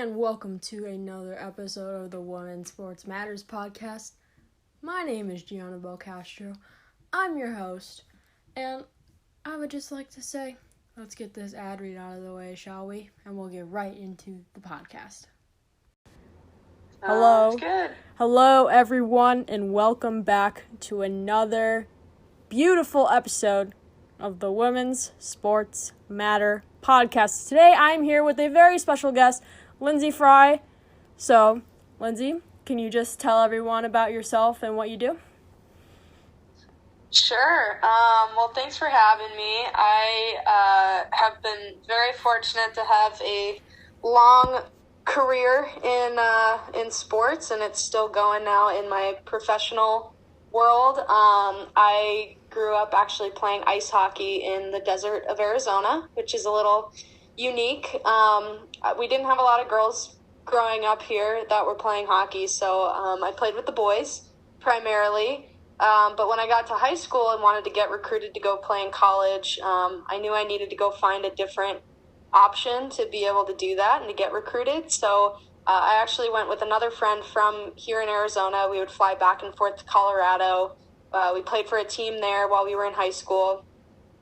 and welcome to another episode of the Women's Sports Matters podcast. My name is Gianna Belcastro. I'm your host, and I would just like to say, let's get this ad read out of the way, shall we? And we'll get right into the podcast. Hello. Good. Hello, everyone, and welcome back to another beautiful episode of the Women's Sports Matter podcast. Today, I'm here with a very special guest, Lyndsey Fry. So, Lyndsey, can you just tell everyone about yourself and what you do? Sure. Well, thanks for having me. I have been very fortunate to have a long career in sports, and it's still going now in my professional world. I grew up actually playing ice hockey in the desert of Arizona, which is a little unique. We didn't have a lot of girls growing up here that were playing hockey, so I played with the boys primarily. But when I got to high school and wanted to get recruited to go play in college, I knew I needed to go find a different option to be able to do that and to get recruited. So I actually went with another friend from here in Arizona. We would fly back and forth to Colorado. We played for a team there while we were in high school,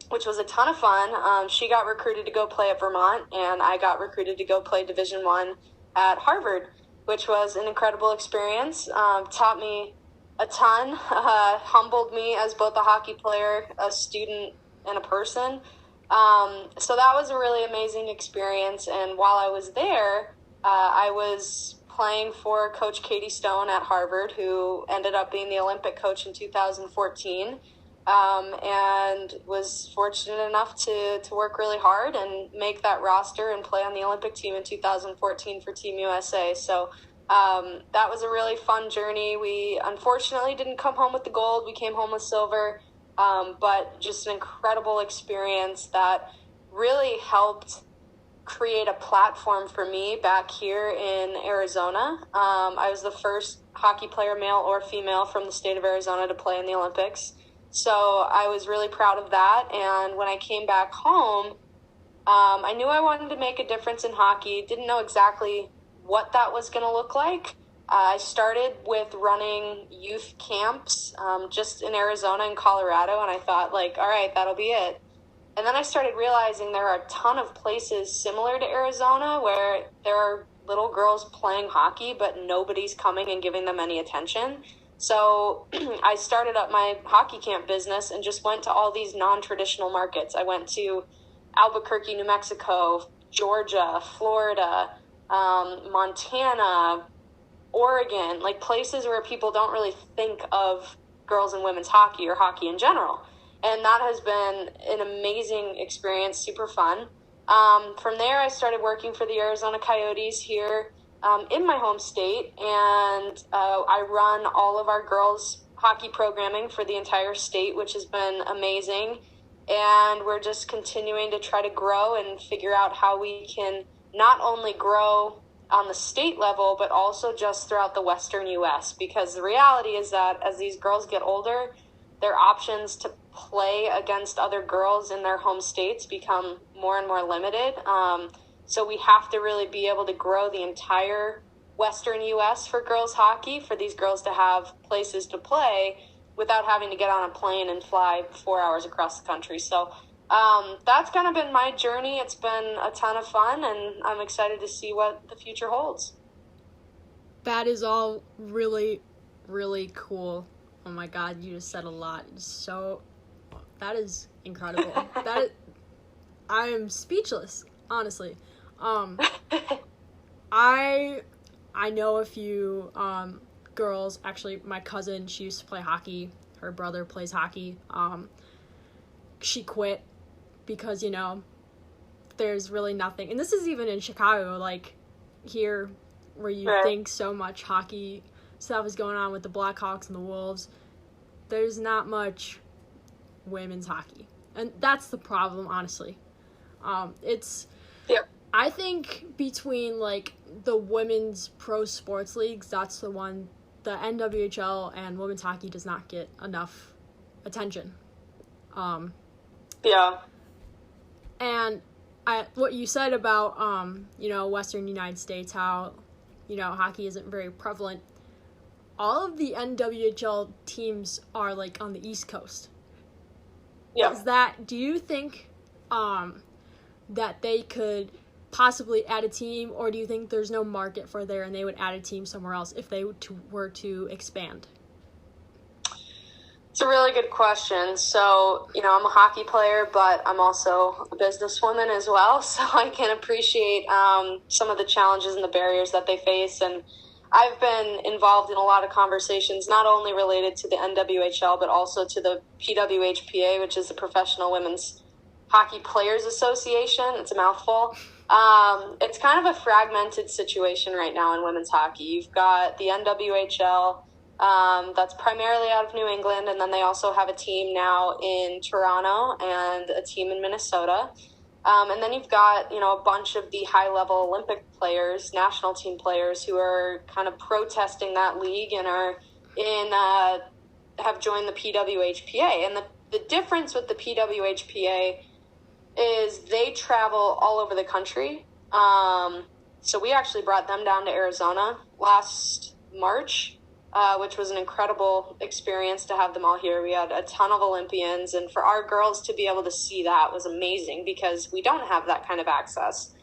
which was a ton of fun. She got recruited to go play at Vermont, and I got recruited to go play Division I at Harvard, which was an incredible experience. Taught me a ton, humbled me as both a hockey player, a student, and a person. So that was a really amazing experience. And while I was there, I was playing for Coach Katie Stone at Harvard, who ended up being the Olympic coach in 2014, and was fortunate enough to work really hard and make that roster and play on the Olympic team in 2014 for Team USA. So that was a really fun journey. We unfortunately didn't come home with the gold. We came home with silver, but just an incredible experience that really helped create a platform for me back here in Arizona. I was the first hockey player, male or female, from the state of Arizona to play in the Olympics. So I was really proud of that. And when I came back home, I knew I wanted to make a difference in hockey. Didn't know exactly what that was going to look like. I started with running youth camps just in Arizona and Colorado, and I thought, all right, that'll be it. And then I started realizing there are a ton of places similar to Arizona where there are little girls playing hockey, but nobody's coming and giving them any attention. So I started up my hockey camp business and just went to all these non-traditional markets. I went to Albuquerque, New Mexico, Georgia, Florida, Montana, Oregon, places where people don't really think of girls and women's hockey or hockey in general. And that has been an amazing experience, super fun. From there, I started working for the Arizona Coyotes here in my home state, and I run all of our girls' hockey programming for the entire state, which has been amazing. And we're just continuing to try to grow and figure out how we can not only grow on the state level, but also just throughout the Western U.S., because the reality is that as these girls get older, their options to play against other girls in their home states become more and more limited. So we have to really be able to grow the entire Western U.S. for girls hockey, for these girls to have places to play without having to get on a plane and fly 4 hours across the country. So that's kind of been my journey. It's been a ton of fun, and I'm excited to see what the future holds. That is all really, really cool. Oh my God, you just said a lot. That is incredible. I am speechless, honestly. I know a few girls. Actually, my cousin, she used to play hockey. Her brother plays hockey. She quit because, there's really nothing. And this is even in Chicago, here where you think so much hockey stuff is going on with the Blackhawks and the Wolves. There's not much women's hockey. And that's the problem, honestly. I think between, the women's pro sports leagues, that's the one, the NWHL and women's hockey does not get enough attention. And what you said about, Western United States, how, hockey isn't very prevalent. All of the NWHL teams are, like, on the East Coast. Yeah. Do you think that they could possibly add a team, or do you think there's no market for there and they would add a team somewhere else if they were to expand? It's a really good question. So, I'm a hockey player, but I'm also a businesswoman as well. So I can appreciate some of the challenges and the barriers that they face. And I've been involved in a lot of conversations, not only related to the NWHL, but also to the PWHPA, which is the Professional Women's Hockey Players Association. It's a mouthful. It's kind of a fragmented situation right now in women's hockey. You've got the NWHL, that's primarily out of New England, and then they also have a team now in Toronto and a team in Minnesota. And then you've got, a bunch of the high-level Olympic players, national team players, who are kind of protesting that league and have joined the PWHPA. And the difference with the PWHPA is they travel all over the country. So we actually brought them down to Arizona last March, which was an incredible experience to have them all here. We had a ton of Olympians, and for our girls to be able to see that was amazing because we don't have that kind of access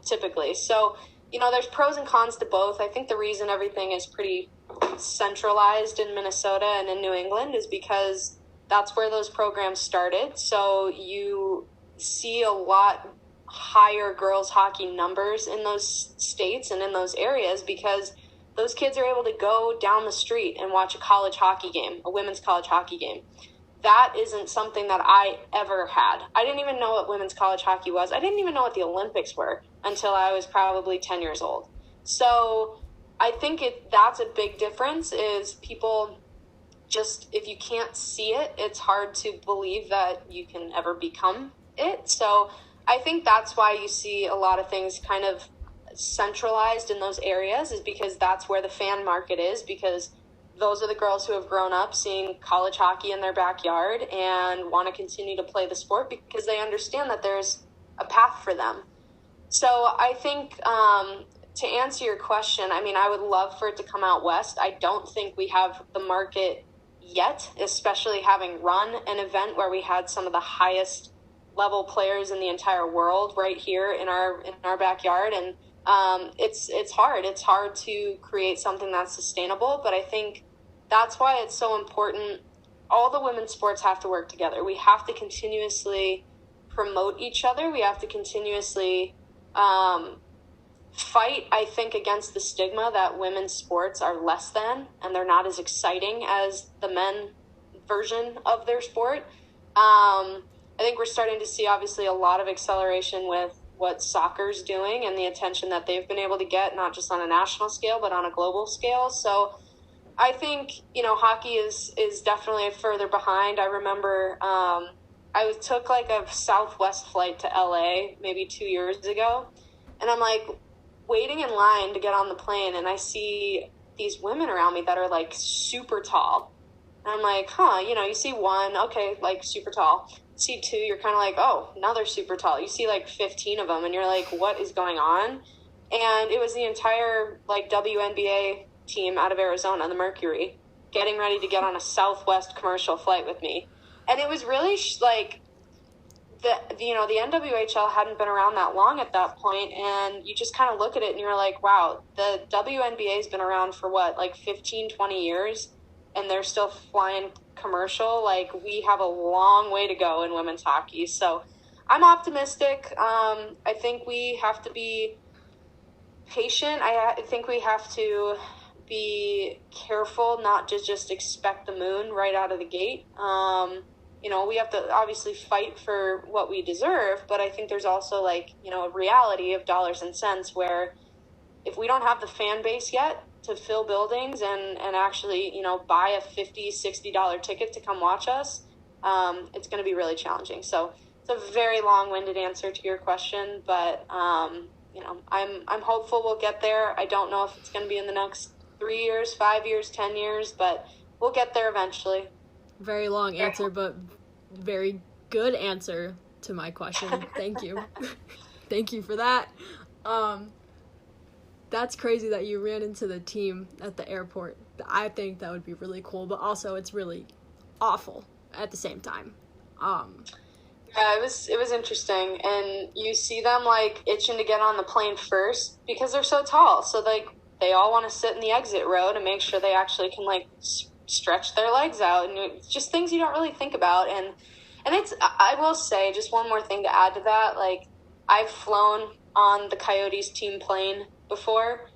typically. So, there's pros and cons to both. I think the reason everything is pretty centralized in Minnesota and in New England is because that's where those programs started. So you see a lot higher girls hockey numbers in those states and in those areas because those kids are able to go down the street and watch a college hockey game, a women's college hockey game. That isn't something that I ever had. I didn't even know what women's college hockey was. I didn't even know what the Olympics were until I was probably 10 years old. So I think that's a big difference is people just, if you can't see it, it's hard to believe that you can ever become it. So I think that's why you see a lot of things kind of centralized in those areas is because that's where the fan market is, because those are the girls who have grown up seeing college hockey in their backyard and want to continue to play the sport because they understand that there's a path for them. So I think to answer your question, I would love for it to come out west. I don't think we have the market yet, especially having run an event where we had some of the highest level players in the entire world right here in our backyard. And it's hard. It's hard to create something that's sustainable, but I think that's why it's so important. All the women's sports have to work together. We have to continuously promote each other. We have to continuously fight, I think, against the stigma that women's sports are less than and they're not as exciting as the men version of their sport. I think we're starting to see, obviously, a lot of acceleration with what soccer's doing and the attention that they've been able to get, not just on a national scale, but on a global scale. So I think, hockey is definitely further behind. I remember I took like a Southwest flight to LA maybe 2 years ago, and I'm like waiting in line to get on the plane, and I see these women around me that are like super tall. And I'm like, you see one, okay, like super tall. See two, you're kind of like, oh, now they're super tall. You see like 15 of them, and you're like, what is going on? And it was the entire like WNBA team out of Arizona, the Mercury, getting ready to get on a Southwest commercial flight with me. And it was really like the NWHL hadn't been around that long at that point, and you just kind of look at it and you're like, wow, the WNBA has been around for what, like 15, 20 years, and they're still flying commercial. Like, we have a long way to go in women's hockey. So I'm optimistic. I think we have to be patient. I think we have to be careful not to just expect the moon right out of the gate. We have to obviously fight for what we deserve, but I think there's also a reality of dollars and cents where if we don't have the fan base yet to fill buildings and actually, buy a $50, $60 ticket to come watch us, it's going to be really challenging. So it's a very long-winded answer to your question, but, I'm hopeful we'll get there. I don't know if it's going to be in the next 3 years, 5 years, 10 years, but we'll get there eventually. Very long answer, but very good answer. to my question. Thank you. Thank you for that. That's crazy that you ran into the team at the airport. I think that would be really cool, but also it's really awful at the same time. Yeah, it was interesting, and you see them like itching to get on the plane first because they're so tall. So like they all want to sit in the exit row to make sure they actually can like stretch their legs out, and it's just things you don't really think about. And it's, I will say, just one more thing to add to that. Like I've flown on the Coyotes team plane before,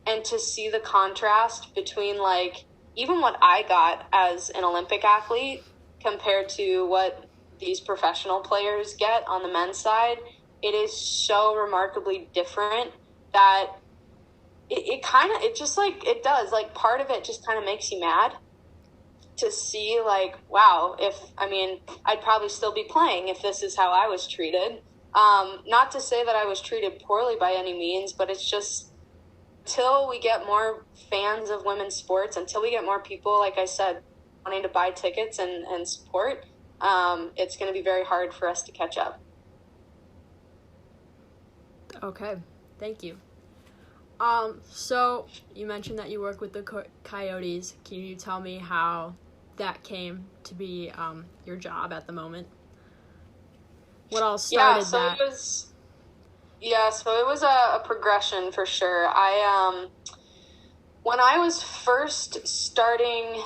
and to see the contrast between like even what I got as an Olympic athlete compared to what these professional players get on the men's side, it is so remarkably different that it does, like, part of it just kind of makes you mad to see, like, wow, I'd probably still be playing if this is how I was treated. Not to say that I was treated poorly by any means, but it's just, until we get more fans of women's sports, until we get more people, like I said, wanting to buy tickets and support, it's going to be very hard for us to catch up. Okay, thank you. So you mentioned that you work with the Coyotes. Can you tell me how that came to be your job at the moment? What all started that? So it was a progression for sure. When I was first starting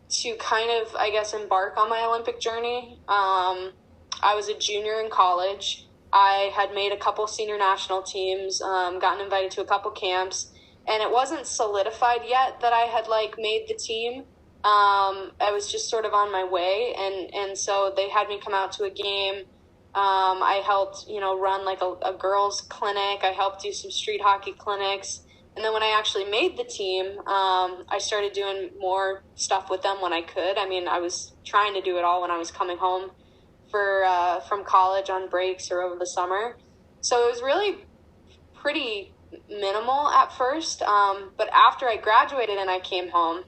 to kind of, I guess, embark on my Olympic journey, I was a junior in college. I had made a couple senior national teams, gotten invited to a couple camps, and it wasn't solidified yet that I had like made the team. I was just sort of on my way, and so they had me come out to a game. I helped, run like a girls clinic. I helped do some street hockey clinics. And then when I actually made the team, I started doing more stuff with them when I could. I mean, I was trying to do it all when I was coming home from college on breaks or over the summer. So it was really pretty minimal at first. But after I graduated and I came home,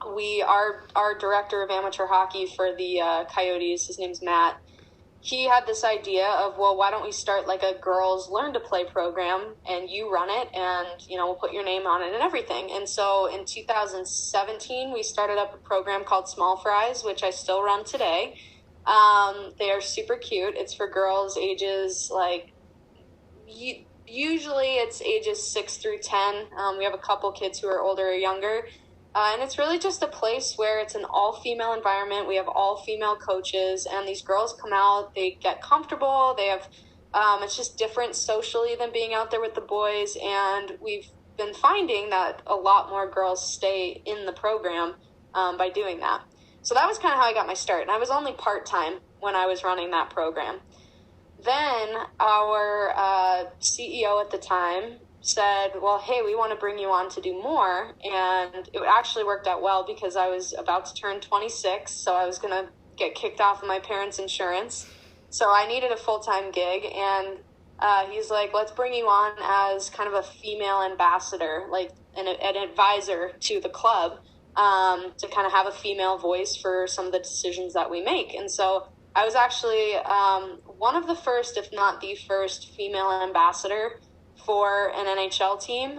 our director of amateur hockey for the Coyotes, his name's Matt, he had this idea of, well, why don't we start like a girls learn to play program and you run it and, we'll put your name on it and everything. And so in 2017, we started up a program called Small Fries, which I still run today. They are super cute. It's for girls ages like, usually it's ages 6 through 10. We have a couple kids who are older or younger. And it's really just a place where it's an all-female environment. We have all-female coaches, and these girls come out, they get comfortable, they have, it's just different socially than being out there with the boys, and we've been finding that a lot more girls stay in the program by doing that. So that was kind of how I got my start, and I was only part-time when I was running that program. Then our CEO at the time said, well, hey, we want to bring you on to do more. And it actually worked out well because I was about to turn 26, so I was going to get kicked off of my parents' insurance. So I needed a full-time gig, and he's like, let's bring you on as kind of a female ambassador, like an advisor to the club, to kind of have a female voice for some of the decisions that we make. And so I was actually one of the first, if not the first, female ambassador for an NHL team.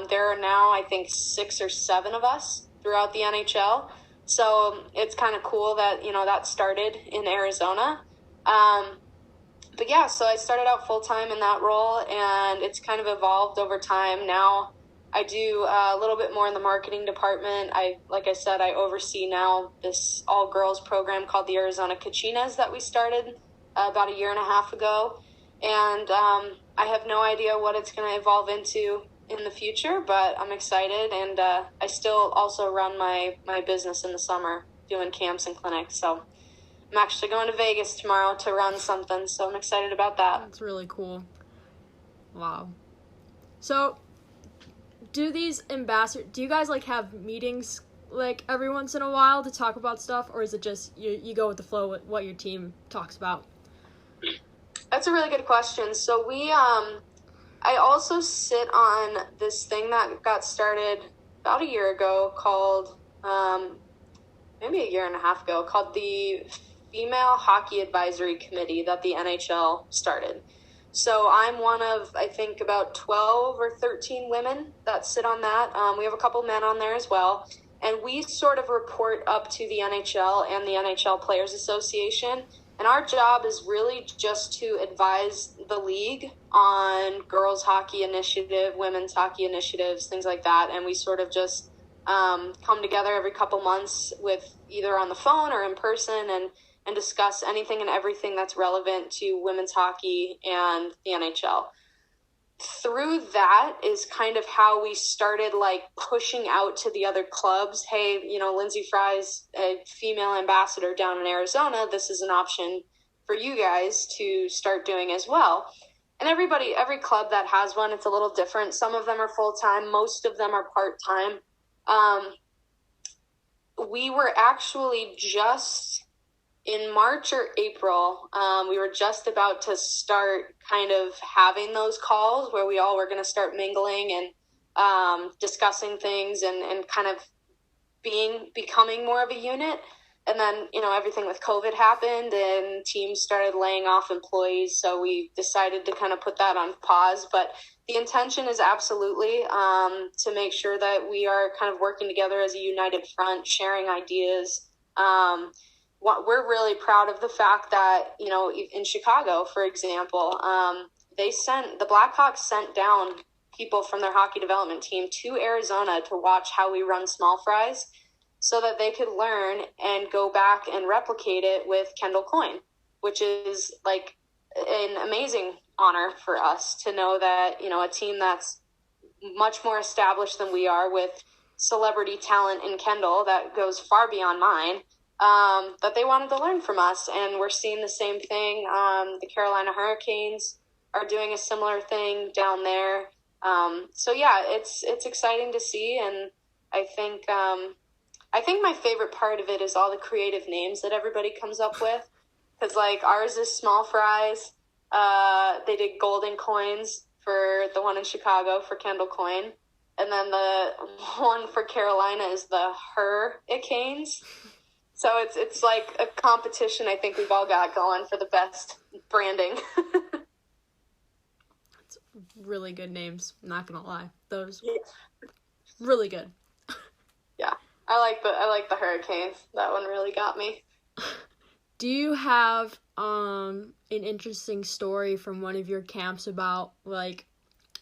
There are now, I think, 6 or 7 of us throughout the NHL. So it's kind of cool that, that started in Arizona. But yeah, so I started out full-time in that role, and it's kind of evolved over time. Now I do a little bit more in the marketing department. Like I said, I oversee now this all-girls program called the Arizona Cachinas that we started about 1.5 years ago. And I have no idea what it's going to evolve into in the future, but I'm excited, and I still also run my business in the summer, doing camps and clinics. So I'm actually going to Vegas tomorrow to run something, so I'm excited about that. That's really cool. Wow. So do you guys like have meetings like every once in a while to talk about stuff, or is it just you go with the flow with what your team talks about? That's a really good question. So I also sit on this thing that got started about 1 year ago called, maybe 1.5 years ago, called the female hockey advisory committee that the NHL started. So I'm one of, I think, about 12 or 13 women that sit on that. We have a couple men on there as well. And we sort of report up to the NHL and the NHL Players Association. And our job is really just to advise the league on girls' hockey initiative, women's hockey initiatives, things like that. And we sort of just come together every couple months with either on the phone or in person and discuss anything and everything that's relevant to women's hockey and the NHL. Through that is kind of how we started like pushing out to the other clubs. Hey, Lyndsey Fry's a female ambassador down in Arizona. This is an option for you guys to start doing as well. And every club that has one, it's a little different. Some of them are full-time. Most of them are part-time. We were actually just in March or April, we were just about to start kind of having those calls where we all were going to start mingling and discussing things and kind of becoming more of a unit. And then, everything with COVID happened and teams started laying off employees. So we decided to kind of put that on pause. But the intention is absolutely to make sure that we are kind of working together as a united front, sharing ideas. We're really proud of the fact that, in Chicago, for example, the Blackhawks sent down people from their hockey development team to Arizona to watch how we run small fries so that they could learn and go back and replicate it with Kendall Coyne, which is like an amazing honor for us to know that, a team that's much more established than we are with celebrity talent in Kendall that goes far beyond mine, that they wanted to learn from us. And we're seeing the same thing. The Carolina Hurricanes are doing a similar thing down there. So yeah, it's exciting to see. And I think my favorite part of it is all the creative names that everybody comes up with. Cause like ours is small fries. They did golden coins for the one in Chicago for Kendall Coyne. And then the one for Carolina is the Hurricanes. So it's like a competition I think we've all got going for the best branding. It's really good names, not gonna lie. Those really good. Yeah. I like the Hurricanes. That one really got me. Do you have an interesting story from one of your camps about like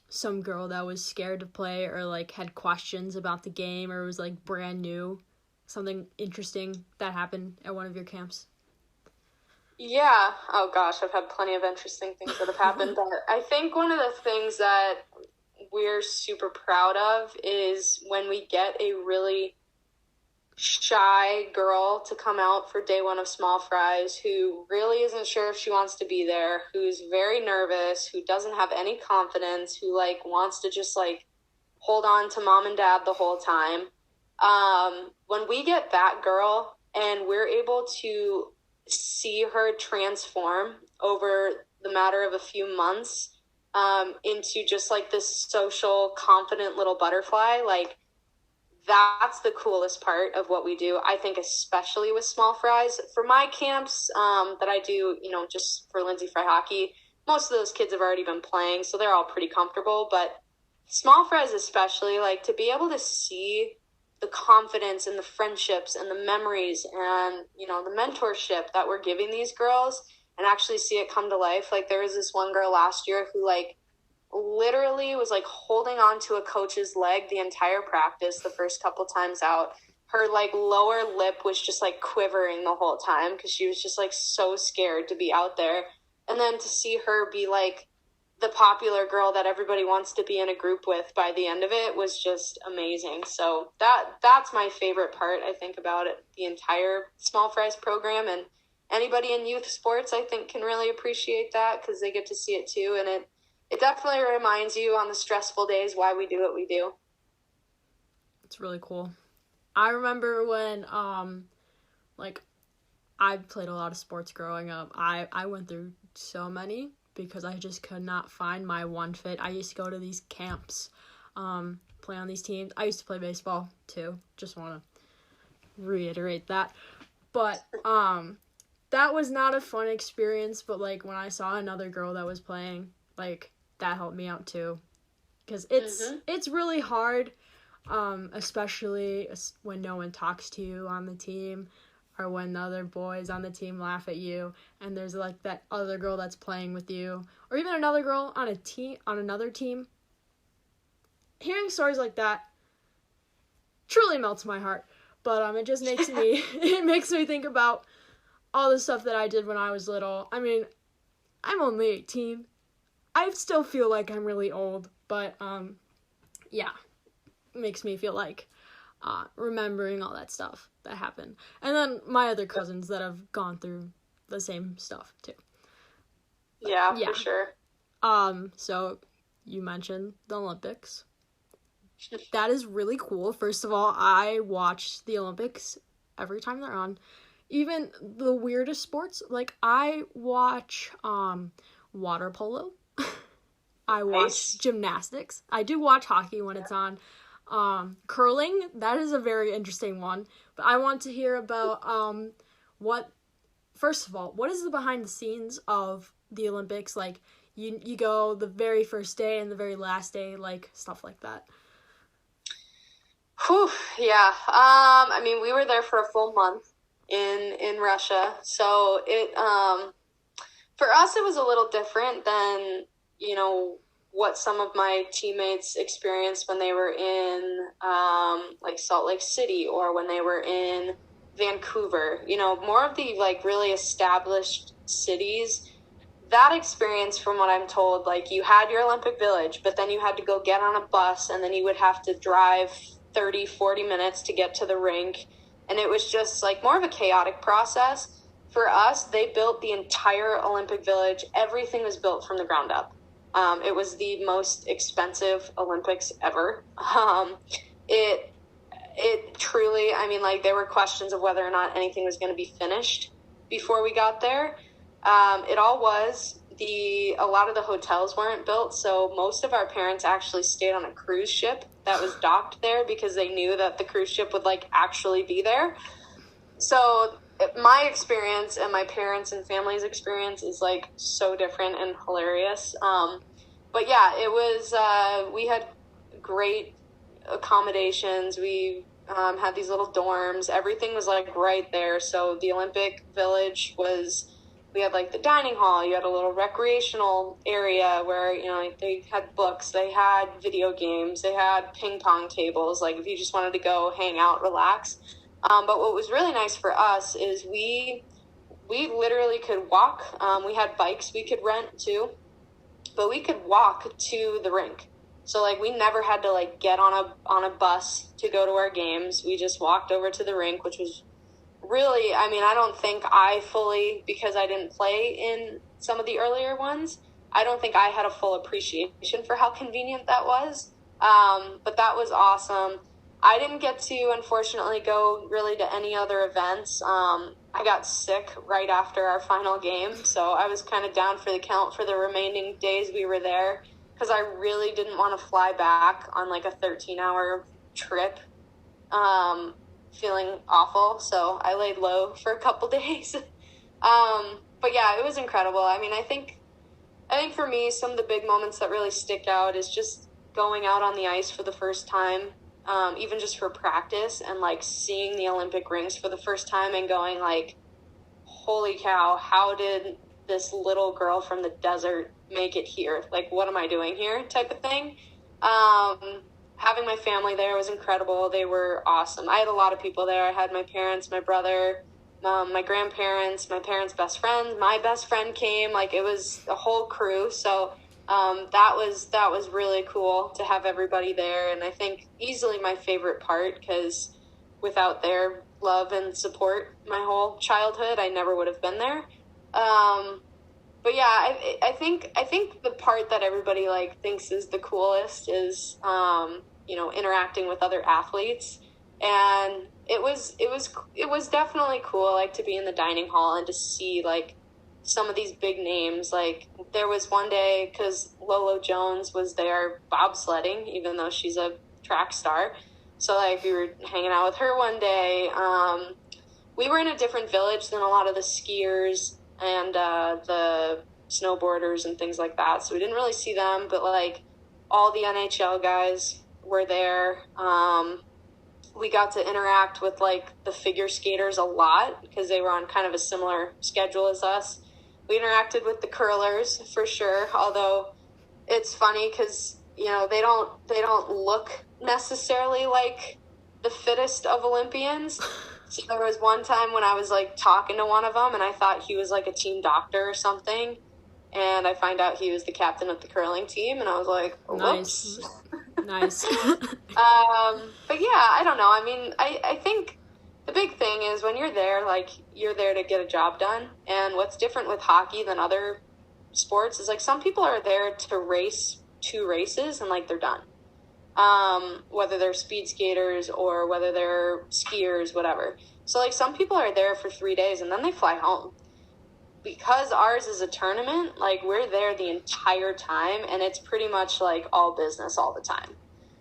some girl that was scared to play or like had questions about the game or was like brand new? Something interesting that happened at one of your camps? Yeah. Oh gosh, I've had plenty of interesting things that have happened. But I think one of the things that we're super proud of is when we get a really shy girl to come out for day one of small fries who really isn't sure if she wants to be there, who's very nervous, who doesn't have any confidence, who like wants to just like hold on to mom and dad the whole time. When we get that girl and we're able to see her transform over the matter of a few months into just like this social, confident little butterfly, like that's the coolest part of what we do. I think especially with small fries. For my camps that I do, just for Lyndsey Fry hockey, most of those kids have already been playing, so they're all pretty comfortable. But small fries especially, like to be able to see the confidence and the friendships and the memories and, the mentorship that we're giving these girls and actually see it come to life. Like there was this one girl last year who like literally was like holding on to a coach's leg the entire practice the first couple times out. Her like lower lip was just like quivering the whole time because she was just like so scared to be out there. And then to see her be like the popular girl that everybody wants to be in a group with by the end of it was just amazing. So that's my favorite part, I think, about it, the entire Small Fries program. And anybody in youth sports, I think, can really appreciate that because they get to see it too. And it definitely reminds you on the stressful days why we do what we do. It's really cool. I remember when, I played a lot of sports growing up. I went through so many because I just could not find my one fit. I used to go to these camps, play on these teams. I used to play baseball too. Just want to reiterate that. But that was not a fun experience, but, like, when I saw another girl that was playing, like, that helped me out, too. Because it's really hard, especially when no one talks to you on the team, or when the other boys on the team laugh at you, and there's, like, that other girl that's playing with you, or even another girl on another team. Hearing stories like that truly melts my heart. But it just makes me think about all the stuff that I did when I was little. I mean, I'm only 18. I still feel like I'm really old, but yeah, it makes me feel like remembering all that stuff that happened. And then my other cousins that have gone through the same stuff too. Yeah, for sure. So you mentioned the Olympics. That is really cool. First of all, I watch the Olympics every time they're on. Even the weirdest sports, like I watch water polo. I watch gymnastics. I do watch hockey when it's on. Curling, that is a very interesting one. But I want to hear about first of all, what is the behind the scenes of the Olympics? Like you go the very first day and the very last day, like stuff like that. Whew, yeah. I mean, we were there for a full month in Russia, so it for us it was a little different than what some of my teammates experienced when they were in like Salt Lake City or when they were in Vancouver. More of the like really established cities. That experience, from what I'm told, like you had your Olympic Village, but then you had to go get on a bus, and then you would have to drive 30-40 minutes to get to the rink, and it was just like more of a chaotic process. For us, they built the entire Olympic Village. Everything was built from the ground up. It was the most expensive Olympics ever. It truly, I mean, like there were questions of whether or not anything was going to be finished before we got there. It all was. A lot of the hotels weren't built, so most of our parents actually stayed on a cruise ship that was docked there because they knew that the cruise ship would like actually be there. So my experience and my parents' and family's experience is like so different and hilarious. But yeah, it was, we had great accommodations. We had these little dorms. Everything was like right there. So the Olympic Village we had like the dining hall, you had a little recreational area where, they had books, they had video games, they had ping pong tables, like if you just wanted to go hang out, relax. But what was really nice for us is we literally could walk. We had bikes we could rent too, but we could walk to the rink. So like we never had to like get on a bus to go to our games. We just walked over to the rink, which was really, I mean, I don't think I fully, because I didn't play in some of the earlier ones, I don't think I had a full appreciation for how convenient that was. But that was awesome. I didn't get to, unfortunately, go really to any other events. I got sick right after our final game, so I was kind of down for the count for the remaining days we were there, because I really didn't want to fly back on like a 13-hour trip. Feeling awful, so I laid low for a couple days. But yeah, it was incredible. I mean, I think for me, some of the big moments that really stick out is just going out on the ice for the first time, even just for practice, and like seeing the Olympic rings for the first time and going like, holy cow, how did this little girl from the desert make it here? Like, what am I doing here? Type of thing. Having my family there was incredible. They were awesome. I had a lot of people there. I had my parents, my brother, my grandparents, my parents' best friend. My best friend came. Like, it was a whole crew. So that was really cool to have everybody there. And I think easily my favorite part, because without their love and support my whole childhood, I never would have been there. But yeah, I think the part that everybody like thinks is the coolest is interacting with other athletes, and it was definitely cool, like to be in the dining hall and to see like some of these big names. Like there was one day, because Lolo Jones was there bobsledding, even though she's a track star, so like we were hanging out with her one day. we were in a different village than a lot of the skiers and the snowboarders and things like that. So we didn't really see them, but like all the NHL guys were there. We got to interact with like the figure skaters a lot because they were on kind of a similar schedule as us. We interacted with the curlers for sure, although it's funny because, you know, they don't look necessarily like the fittest of Olympians. So there was one time when I was like talking to one of them and I thought he was like a team doctor or something. And I find out he was the captain of the curling team, and I was like, whoops. Nice. But yeah, I don't know. I mean, I think the big thing is when you're there, like, you're there to get a job done. And what's different with hockey than other sports is, like, some people are there to race 2 races and, like, they're done. Whether they're speed skaters or whether they're skiers, whatever. So, like, some people are there for 3 days and then they fly home. Because ours is a tournament, like, we're there the entire time, and it's pretty much, like, all business all the time.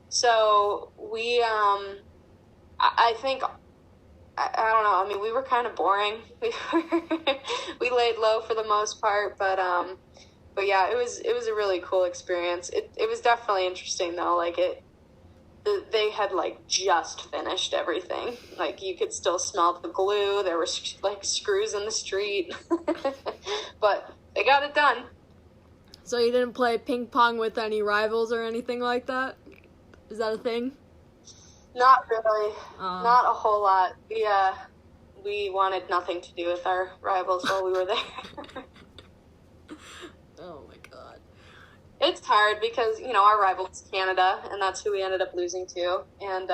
So we, I think, I don't know, I mean, we were kind of boring. We laid low for the most part, but yeah, it was a really cool experience. It was definitely interesting, though, like, they had, like, just finished everything. Like, you could still smell the glue. There were, like, screws in the street. But they got it done. So you didn't play ping pong with any rivals or anything like that? Is that a thing? Not really. Not a whole lot. We wanted nothing to do with our rivals while we were there. Oh, my God. It's hard because, you know, our rival is Canada, and that's who we ended up losing to. And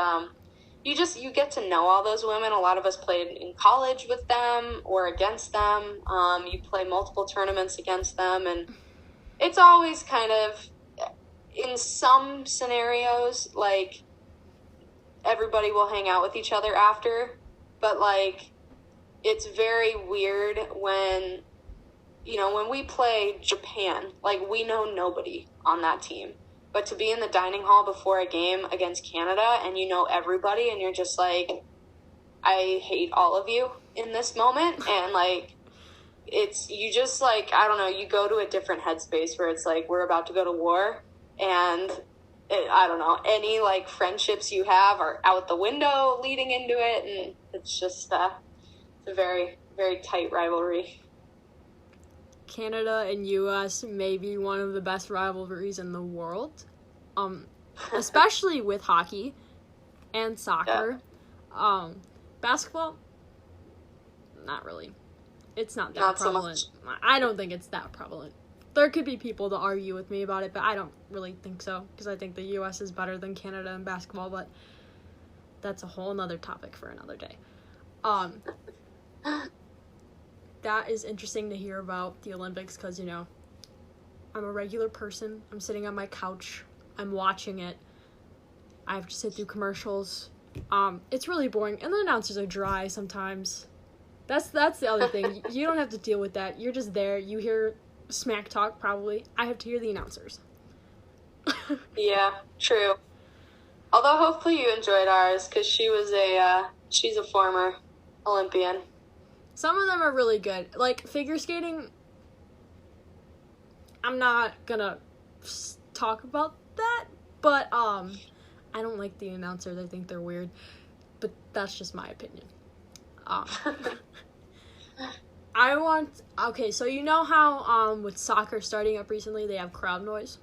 you get to know all those women. A lot of us played in college with them or against them. You play multiple tournaments against them, and it's always kind of, in some scenarios, like, everybody will hang out with each other after. But, like, it's very weird when... You know, when we play Japan, like, we know nobody on that team. But to be in the dining hall before a game against Canada and you know everybody and you're just like, I hate all of you in this moment. And, like, you just, like, I don't know, you go to a different headspace where it's like, we're about to go to war. And, I don't know, any, like, friendships you have are out the window leading into it. And it's just, it's a very, very tight rivalry. Canada and U.S. may be one of the best rivalries in the world, especially with hockey and soccer. Yeah. Basketball, not really. It's not that prevalent. So much. I don't think it's that prevalent. There could be people to argue with me about it, but I don't really think so, because I think the U.S. is better than Canada in basketball, but that's a whole nother topic for another day. That is interesting to hear about the Olympics because, you know, I'm a regular person. I'm sitting on my couch. I'm watching it. I have to sit through commercials. It's really boring. And the announcers are dry sometimes. That's the other thing. You don't have to deal with that. You're just there. You hear smack talk, probably. I have to hear the announcers. Yeah, true. Although hopefully you enjoyed ours because she's a former Olympian. Some of them are really good. Like, figure skating, I'm not gonna talk about that, but, I don't like the announcers. I think they're weird, but that's just my opinion. Okay, so you know how, with soccer starting up recently, they have crowd noise?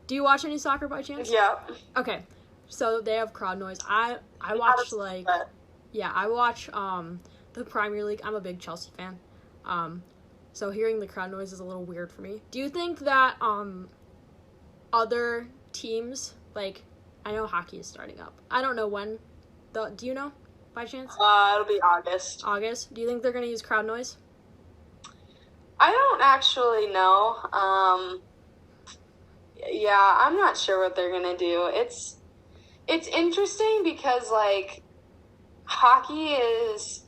Do you watch any soccer by chance? Yeah. Okay, so they have crowd noise. I watch, like, yeah, I watch, the Premier League. I'm a big Chelsea fan. So hearing the crowd noise is a little weird for me. Do you think that other teams, like, I know hockey is starting up. I don't know when. Do you know by chance? It'll be August. August. Do you think they're going to use crowd noise? I don't actually know. Yeah, I'm not sure what they're going to do. It's interesting because, like, hockey is...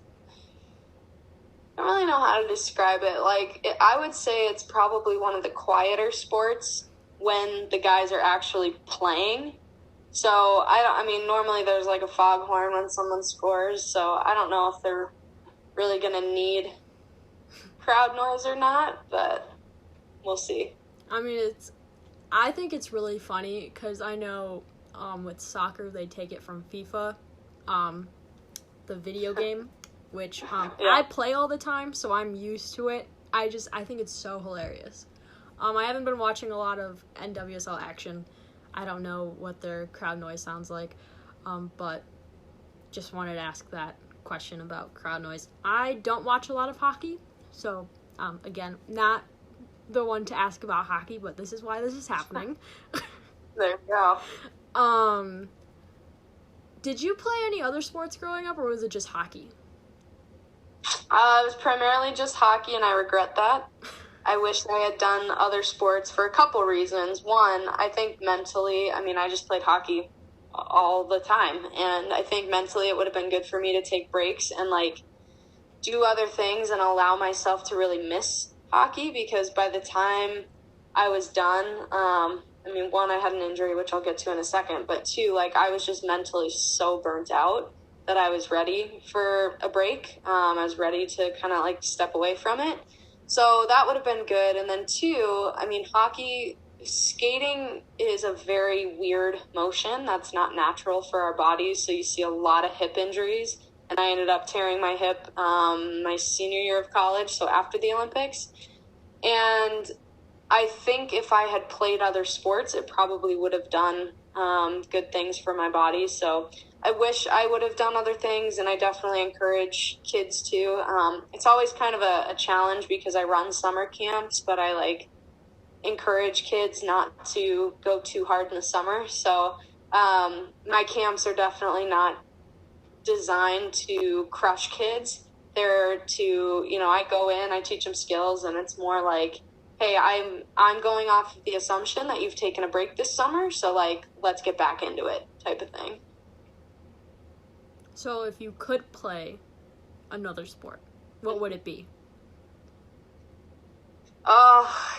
I don't really know how to describe it. Like, I would say it's probably one of the quieter sports when the guys are actually playing. So I mean, normally there's like a foghorn when someone scores, so I don't know if they're really gonna need crowd noise or not, but we'll see. I mean, I think it's really funny because I know with soccer they take it from FIFA, the video game, which I play all the time, so I'm used to it. I think it's so hilarious. I haven't been watching a lot of NWSL action. I don't know what their crowd noise sounds like, but just wanted to ask that question about crowd noise. I don't watch a lot of hockey, so again, not the one to ask about hockey, but this is why this is happening. There you go. Did you play any other sports growing up, or was it just hockey? It was primarily just hockey, and I regret that. I wish I had done other sports for a couple reasons. One, I think mentally, I mean, I just played hockey all the time, and I think mentally it would have been good for me to take breaks and, like, do other things and allow myself to really miss hockey, because by the time I was done, I mean, one, I had an injury, which I'll get to in a second, but two, like, I was just mentally so burnt out that I was ready for a break. I was ready to kind of, like, step away from it. So that would have been good. And then two, I mean, skating is a very weird motion that's not natural for our bodies. So you see a lot of hip injuries. And I ended up tearing my hip my senior year of college, so after the Olympics. And I think if I had played other sports, it probably would have done good things for my body. So I wish I would have done other things, and I definitely encourage kids to. It's always kind of a challenge because I run summer camps, but I encourage kids not to go too hard in the summer. So my camps are definitely not designed to crush kids. They're to, I go in, I teach them skills, and it's more like, hey, I'm going off of the assumption that you've taken a break this summer, so let's get back into it type of thing. So if you could play another sport, what would it be?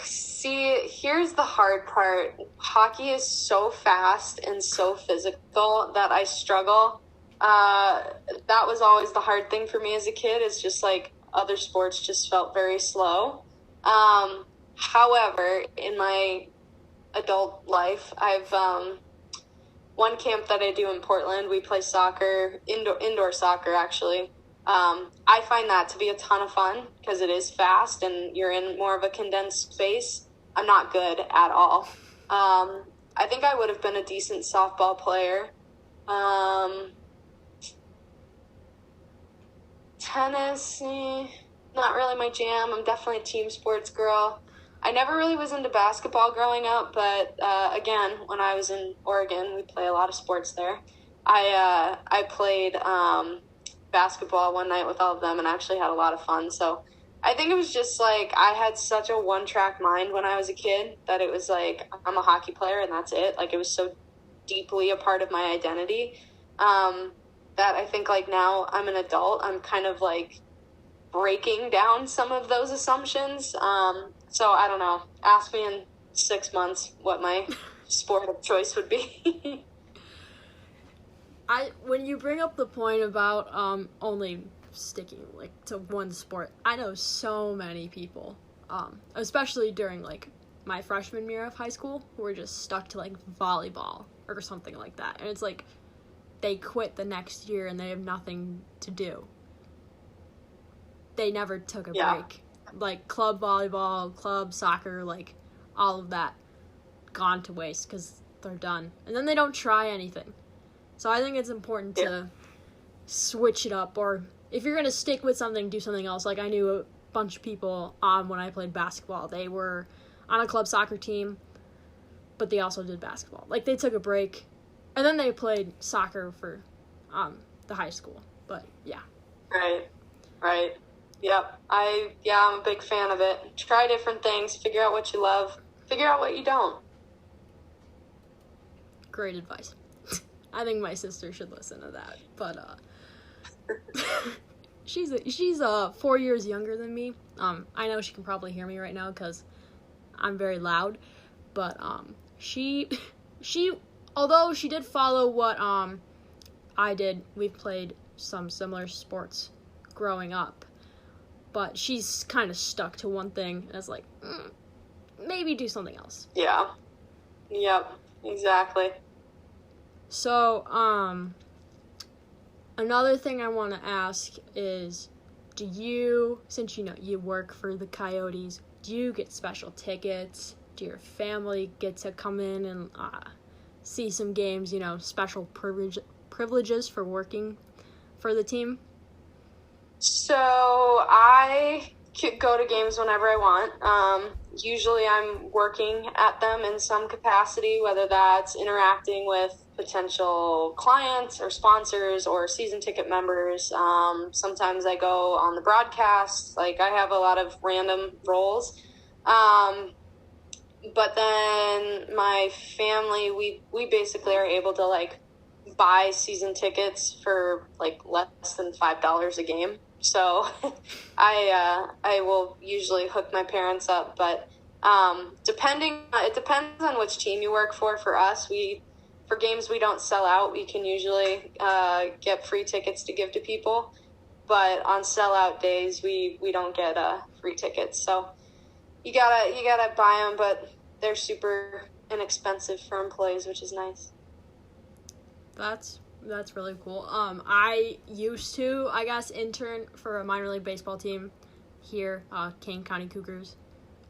See, here's the hard part. Hockey is so fast and so physical that I struggle. That was always the hard thing for me as a kid, is just other sports just felt very slow. However, in my adult life, I've one camp that I do in Portland, we play soccer, indoor soccer actually. I find that to be a ton of fun because it is fast and you're in more of a condensed space. I'm not good at all. I think I would have been a decent softball player. Tennis, not really my jam. I'm definitely a team sports girl. I never really was into basketball growing up, but again, when I was in Oregon, we play a lot of sports there. I played basketball one night with all of them and actually had a lot of fun. So I think it was just I had such a one-track mind when I was a kid that it was I'm a hockey player and that's it. It was so deeply a part of my identity that I think now I'm an adult, I'm kind of breaking down some of those assumptions. So I don't know. Ask me in 6 months what my sport of choice would be. When you bring up the point about only sticking to one sport, I know so many people, especially during my freshman year of high school, who were just stuck to volleyball or something like that, and it's they quit the next year and they have nothing to do. They never took a break. Club volleyball, club soccer, all of that gone to waste because they're done. And then they don't try anything. So I think it's important to switch it up, or if you're going to stick with something, do something else. I knew a bunch of people when I played basketball. They were on a club soccer team, but they also did basketball. They took a break, and then they played soccer for the high school. But, yeah. Right. Yep. I'm a big fan of it. Try different things. Figure out what you love. Figure out what you don't. Great advice. I think my sister should listen to that. But she's 4 years younger than me. I know she can probably hear me right now because I'm very loud. But she although she did follow what I did. We've played some similar sports growing up, but she's kind of stuck to one thing, and it's like, maybe do something else. Yeah. Yep. Exactly. So, another thing I want to ask is, do you, since you know you work for the Coyotes, do you get special tickets? Do your family get to come in and see some games, you know, special privileges for working for the team? So I could go to games whenever I want. Usually I'm working at them in some capacity, whether that's interacting with potential clients or sponsors or season ticket members. Sometimes I go on the broadcast. Like, I have a lot of random roles. But then my family, we basically are able to, like, buy season tickets for, like, less than $5 a game. So I will usually hook my parents up, but it depends on which team you work for. For us, for games we don't sell out, we can usually get free tickets to give to people, but on sellout days we don't get free tickets. So you gotta buy them, but they're super inexpensive for employees, which is nice. That's really cool. I used to, I guess, intern for a minor league baseball team here, Kane County Cougars,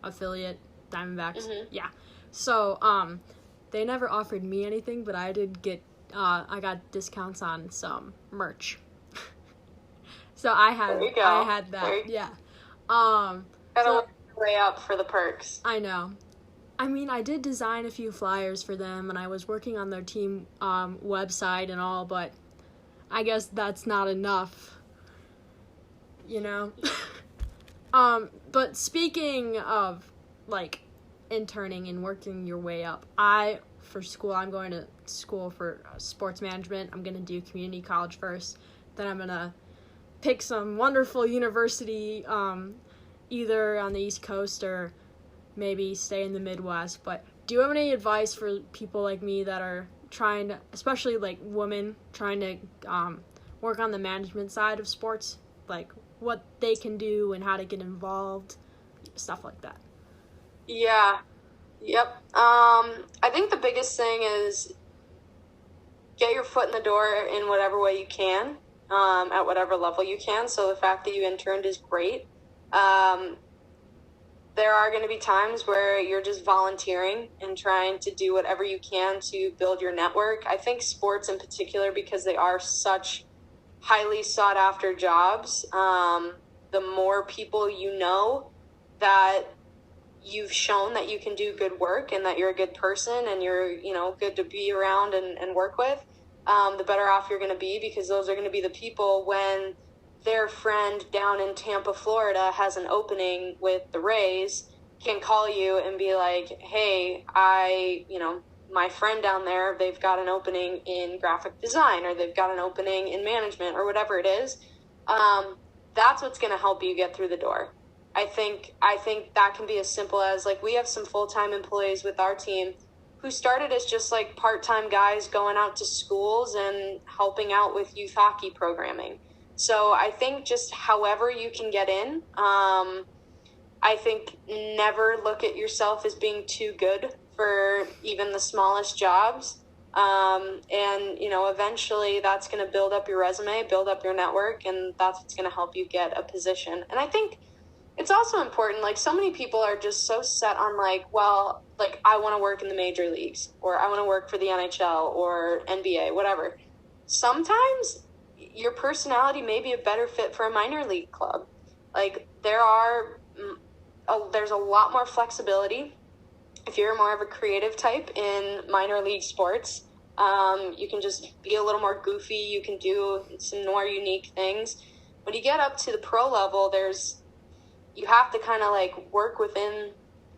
affiliate, Diamondbacks. Mm-hmm. Yeah. So, they never offered me anything, but I did get, I got discounts on some merch. So I had that. Yeah. Gotta work your way up for the perks. I know. I mean, I did design a few flyers for them, and I was working on their team website and all, but I guess that's not enough, you know? But speaking of, like, interning and working your way up, I'm going to school for sports management. I'm going to do community college first. Then I'm going to pick some wonderful university, either on the East Coast or maybe stay in the Midwest. But do you have any advice for people like me that are trying to, especially like women, trying to work on the management side of sports, like what they can do and how to get involved, stuff like that? Yeah. Yep. I think the biggest thing is get your foot in the door in whatever way you can, at whatever level you can. So the fact that you interned is great. There are going to be times where you're just volunteering and trying to do whatever you can to build your network. I think sports in particular, because they are such highly sought after jobs, the more people you know that you've shown that you can do good work and that you're a good person and you're, good to be around and work with, the better off you're going to be, because those are going to be the people when their friend down in Tampa, Florida has an opening with the Rays, can call you and be like, hey, my friend down there, they've got an opening in graphic design, or they've got an opening in management, or whatever it is. That's what's going to help you get through the door. I think that can be as simple as, like, we have some full-time employees with our team who started as just like part-time guys going out to schools and helping out with youth hockey programming. So I think just however you can get in, I think never look at yourself as being too good for even the smallest jobs. And, eventually that's going to build up your resume, build up your network, and that's what's going to help you get a position. And I think it's also important, like, so many people are just so set on, like, well, like, I want to work in the major leagues, or I want to work for the NHL or NBA, whatever. Sometimes your personality may be a better fit for a minor league club. Like, there's a lot more flexibility if you're more of a creative type in minor league sports. You can just be a little more goofy. You can do some more unique things. When you get up to the pro level, you have to kind of like work within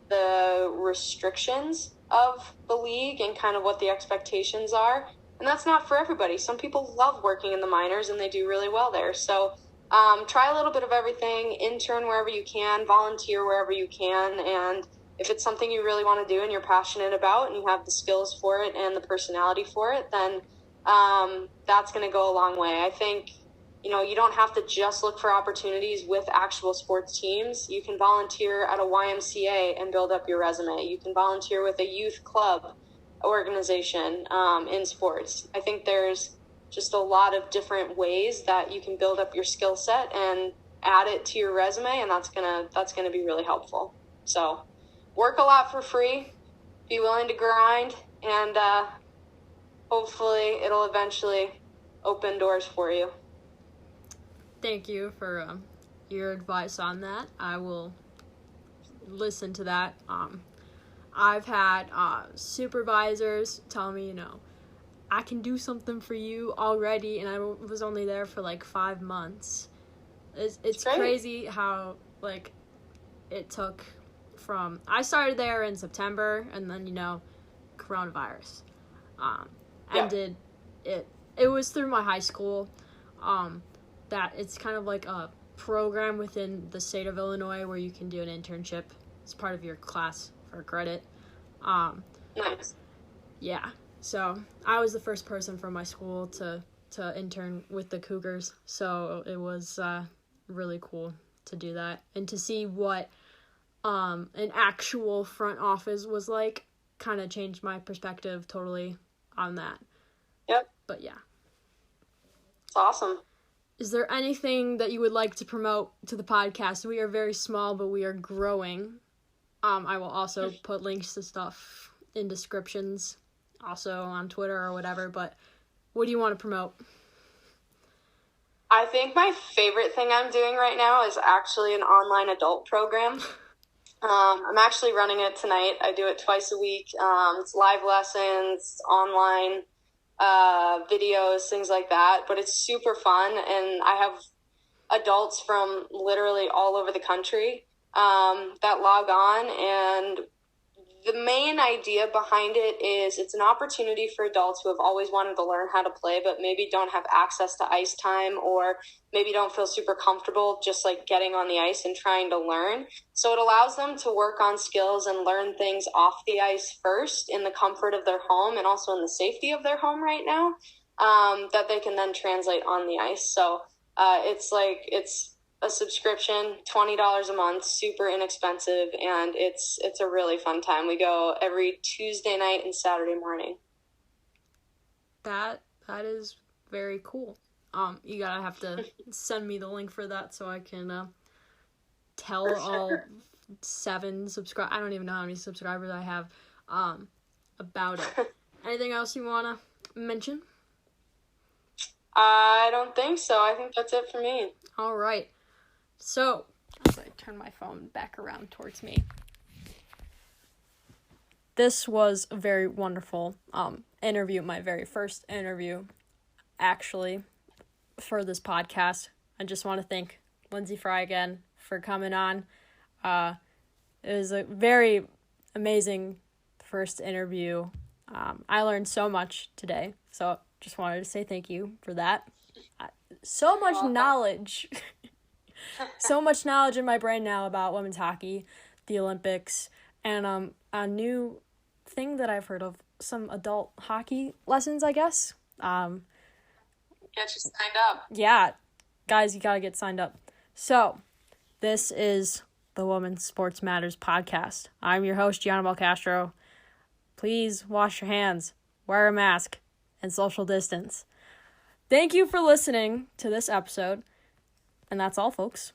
the restrictions of the league and kind of what the expectations are. And that's not for everybody. Some people love working in the minors and they do really well there. So try a little bit of everything, intern wherever you can, volunteer wherever you can. And if it's something you really want to do and you're passionate about and you have the skills for it and the personality for it, then that's going to go a long way. I think, you don't have to just look for opportunities with actual sports teams. You can volunteer at a YMCA and build up your resume. You can volunteer with a youth club organization in sports. I think there's just a lot of different ways that you can build up your skill set and add it to your resume, and that's gonna be really helpful. So work a lot for free, be willing to grind, and hopefully it'll eventually open doors for you. Thank you for your advice on that. I will listen to that. I've had supervisors tell me, I can do something for you already, and I was only there for like 5 months. It's crazy how, like, it took from, I started there in September, and then, coronavirus ended. It was through my high school, that it's kind of like a program within the state of Illinois where you can do an internship. It's part of your class for credit. Nice. Yeah. So I was the first person from my school to intern with the Cougars. So it was really cool to do that and to see what an actual front office was like. Kind of changed my perspective totally on that. Yep. But yeah. It's awesome. Is there anything that you would like to promote to the podcast? We are very small, but we are growing. I will also put links to stuff in descriptions, also on Twitter or whatever, but what do you want to promote? I think my favorite thing I'm doing right now is actually an online adult program. I'm actually running it tonight. I do it twice a week. It's live lessons, online videos, things like that, but it's super fun, and I have adults from literally all over the country that log on, and the main idea behind it is it's an opportunity for adults who have always wanted to learn how to play but maybe don't have access to ice time, or maybe don't feel super comfortable just like getting on the ice and trying to learn. So it allows them to work on skills and learn things off the ice first in the comfort of their home and also in the safety of their home right now, that they can then translate on the ice. So it's a subscription, $20 a month, super inexpensive, and it's a really fun time. We go every Tuesday night and Saturday morning. That is very cool. You gotta have to send me the link for that so I can tell all 7 I don't even know how many subscribers I have about it. Anything else you wanna mention? I don't think so. I think that's it for me. All right. So, as I turn my phone back around towards me, this was a very wonderful interview, my very first interview, actually, for this podcast. I just want to thank Lyndsey Fry again for coming on. It was a very amazing first interview. I learned so much today, so just wanted to say thank you for that. So much knowledge. So much knowledge in my brain now about women's hockey, the Olympics, and a new thing that I've heard of, some adult hockey lessons, I guess. Get you signed up. Yeah, guys, you gotta get signed up. So, this is the Women's Sports Matters podcast. I'm your host, Gianna Belcastro. Please wash your hands, wear a mask, and social distance. Thank you for listening to this episode. And that's all, folks.